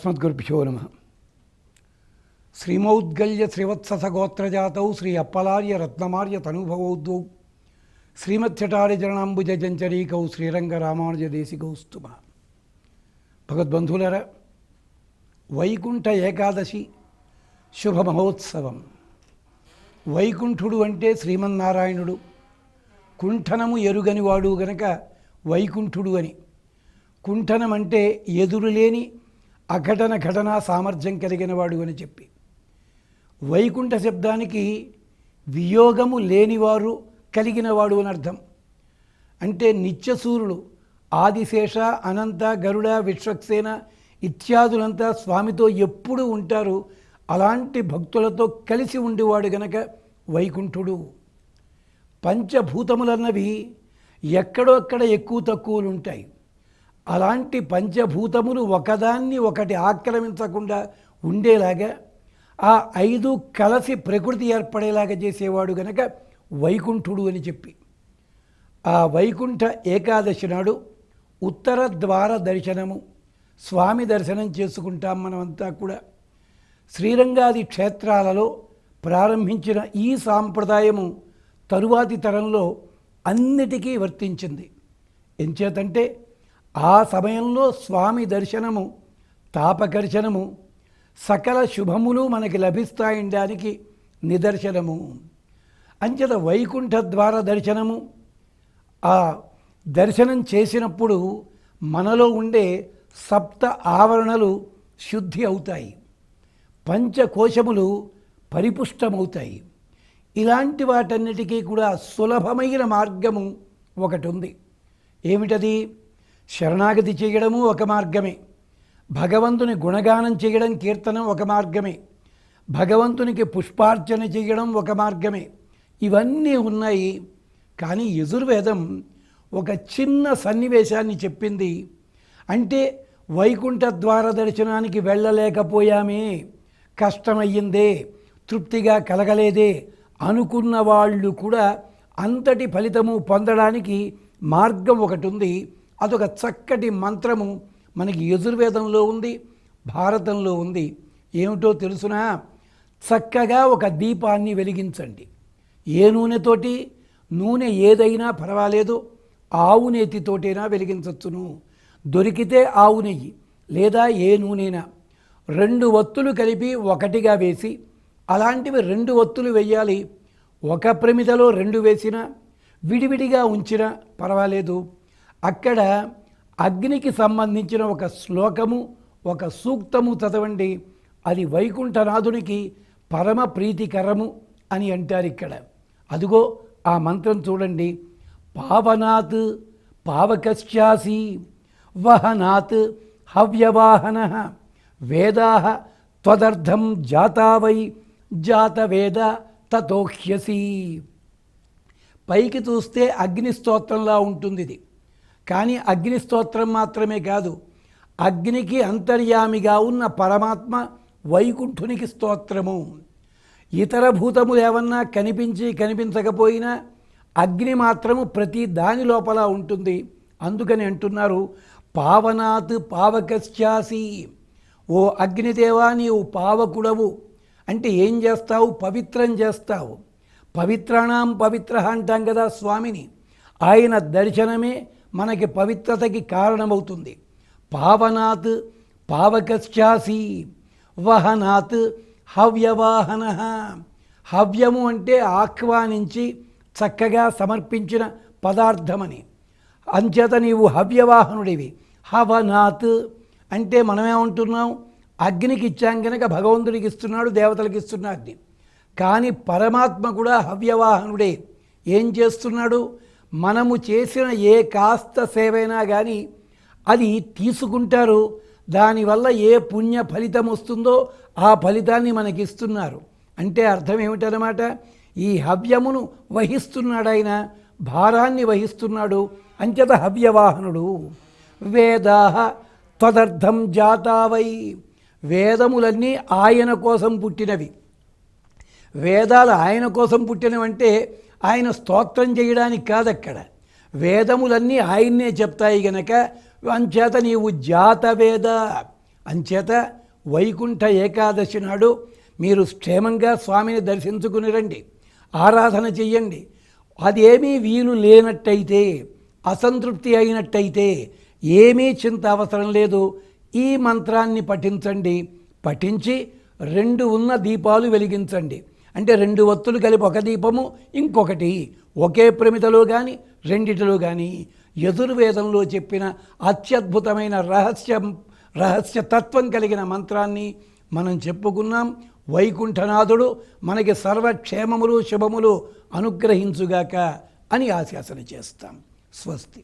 అస్మద్గురుభ్యో నమః. శ్రీమౌద్గల్య శ్రీవత్ససగోత్రజాతౌ శ్రీ అప్పలార్య రత్నమార్య తనుభవౌద్వౌ శ్రీమత్సటారి జరణాంబుజ జంచరీకౌ శ్రీరంగ రామానుజ దేశికౌస్తుమ. భగవద్బంధువులారా, వైకుంఠ ఏకాదశి శుభ మహోత్సవం. వైకుంఠుడు అంటే శ్రీమన్నారాయణుడు. కుంఠనము ఎరుగనివాడు గనక వైకుంఠుడు అని. కుంఠనం అంటే ఎదురులేని అఘటన ఘటనా సామర్థ్యం కలిగినవాడు అని చెప్పి. వైకుంఠ శబ్దానికి వియోగము లేనివారు కలిగినవాడు అని అర్థం. అంటే నిత్యసూరులు ఆదిశేష అనంత గరుడ విశ్వక్సేన ఇత్యాదులంతా స్వామితో ఎప్పుడూ ఉంటారు. అలాంటి భక్తులతో కలిసి ఉండేవాడు గనక వైకుంఠుడు. పంచభూతములన్నవి ఎక్కడో అక్కడ ఎక్కువ తక్కువలు ఉంటాయి. అలాంటి పంచభూతములు ఒకదాన్ని ఒకటి ఆక్రమించకుండా ఉండేలాగా ఆ ఐదు కలిసి ప్రకృతి ఏర్పడేలాగా చేసేవాడు గనక వైకుంఠుడు అని చెప్పి. ఆ వైకుంఠ ఏకాదశి నాడు ఉత్తర ద్వార దర్శనము, స్వామి దర్శనం చేసుకుంటాం మనమంతా కూడా. శ్రీరంగాది క్షేత్రాలలో ప్రారంభించిన ఈ సాంప్రదాయము తరువాతి తరంలో అన్నిటికీ వర్తించింది. ఎంచేతంటే ఆ సమయంలో స్వామి దర్శనము, తాపకర్షణము, సకల శుభములు మనకి లభిస్తాయడానికి నిదర్శనము. అంచేత వైకుంఠ ద్వార దర్శనము, ఆ దర్శనం చేసినప్పుడు మనలో ఉండే సప్త ఆవరణలు శుద్ధి అవుతాయి, పంచకోశములు పరిపుష్టమవుతాయి. ఇలాంటి వాటన్నిటికీ కూడా సులభమైన మార్గము ఒకటి ఉంది. ఏమిటది? శరణాగతి చేయడము ఒక మార్గమే, భగవంతుని గుణగానం చేయడం కీర్తనం ఒక మార్గమే, భగవంతునికి పుష్పార్చన చేయడం ఒక మార్గమే. ఇవన్నీ ఉన్నాయి. కానీ యజుర్వేదం ఒక చిన్న సన్నివేశాన్ని చెప్పింది. అంటే వైకుంఠ ద్వార దర్శనానికి వెళ్ళలేకపోయామే, కష్టమయ్యిందే, తృప్తిగా కలగలేదే అనుకున్న వాళ్ళు కూడా అంతటి ఫలితము పొందడానికి మార్గం ఒకటి ఉంది. అదొక చక్కటి మంత్రము మనకి యజుర్వేదంలో ఉంది, భారతంలో ఉంది. ఏమిటో తెలుసునా? చక్కగా ఒక దీపాన్ని వెలిగించండి. ఏ నూనెతోటి? నూనె ఏదైనా పర్వాలేదు, ఆవు నేతితోటైనా వెలిగించవచ్చును. దొరికితే ఆవు నెయ్యి లేదా ఏ నూనెనా. 2 ఒత్తులు కలిపి ఒకటిగా వేసి, అలాంటివి 2 ఒత్తులు వేయాలి. ఒక ప్రమిదలో 2 వేసినా, విడివిడిగా ఉంచినా పర్వాలేదు. అక్కడ అగ్నికి సంబంధించిన ఒక శ్లోకము, ఒక సూక్తము చదవండి. అది వైకుంఠనాథునికి పరమ ప్రీతికరము అని అంటారు ఇక్కడ. అదిగో ఆ మంత్రం చూడండి. పావనాత్ పావకశ్చాసి వహనాత్ హవ్యవాహన వేదాః త్వదర్థం జాతావై జాతవేద తతోహ్యసి. పైకి చూస్తే అగ్నిస్తోత్రంలా ఉంటుంది ఇది. కానీ అగ్నిస్తోత్రం మాత్రమే కాదు, అగ్నికి అంతర్యామిగా ఉన్న పరమాత్మ వైకుంఠునికి స్తోత్రము. ఇతర భూతములు ఏమన్నా కనిపించి కనిపించకపోయినా అగ్ని మాత్రము ప్రతి దాని లోపల ఉంటుంది. అందుకని అంటున్నారు పావనాత్ పావకశ్చాసి. ఓ అగ్నిదేవా, నీవు పావకుడవు. అంటే ఏం చేస్తావు? పవిత్రం చేస్తావు. పవిత్రాణం పవిత్ర అంటాం కదా స్వామిని. ఆయన దర్శనమే మనకి పవిత్రతకి కారణమవుతుంది. పావనాత్ పావకశ్చాసి వహనాత్ హవ్యవాహన. హవ్యము అంటే ఆహ్వానించి చక్కగా సమర్పించిన పదార్థమని. అంచేత నీవు హవ్యవాహనుడివి. హవనాత్ అంటే మనమేమంటున్నాం? అగ్నికి ఇచ్చాం కనుక భగవంతుడికి ఇస్తున్నాడు, దేవతలకు ఇస్తున్నాడు. కానీ పరమాత్మ కూడా హవ్యవాహనుడే. ఏం చేస్తున్నాడు? మనము చేసిన ఏ కాస్త సేవైనా కానీ అది తీసుకుంటారు. దానివల్ల ఏ పుణ్య ఫలితం వస్తుందో ఆ ఫలితాన్ని మనకిస్తున్నారు. అంటే అర్థం ఏమిటన్నమాట? ఈ హవ్యమును వహిస్తున్నాడు ఆయన, భారాన్ని వహిస్తున్నాడు. అంచేత హవ్యవాహనుడు. వేదాః త్వదర్థం జాతావై. వేదములన్నీ ఆయన కోసం పుట్టినవి. వేదాలు ఆయన కోసం పుట్టినవంటే ఆయన స్తోత్రం చేయడానికి కాదక్కడ. వేదములన్నీ ఆయన్నే చెప్తాయి గనక అంచేత నీవు జాతవేద అంచేత వైకుంఠ ఏకాదశి నాడు మీరు క్షేమంగా స్వామిని దర్శించుకుని రండి, ఆరాధన చెయ్యండి. అదేమీ వీలు లేనట్టయితే, అసంతృప్తి అయినట్టయితే ఏమీ చింత అవసరం లేదు. ఈ మంత్రాన్ని పఠించండి. పఠించి 2 ఉన్న దీపాలు వెలిగించండి. అంటే 2 ఒత్తులు కలిపి ఒక దీపము, ఇంకొకటి ఒకే ప్రమిదలో కానీ రెండిటిలో కానీ యజుర్వేదంలో చెప్పిన అత్యద్భుతమైన రహస్యతత్వం కలిగిన మంత్రాన్ని మనం చెప్పుకున్నాం. వైకుంఠనాథుడు మనకి సర్వక్షేమములు శుభములు అనుగ్రహించుగాక అని ఆశాసన చేస్తాం. స్వస్తి.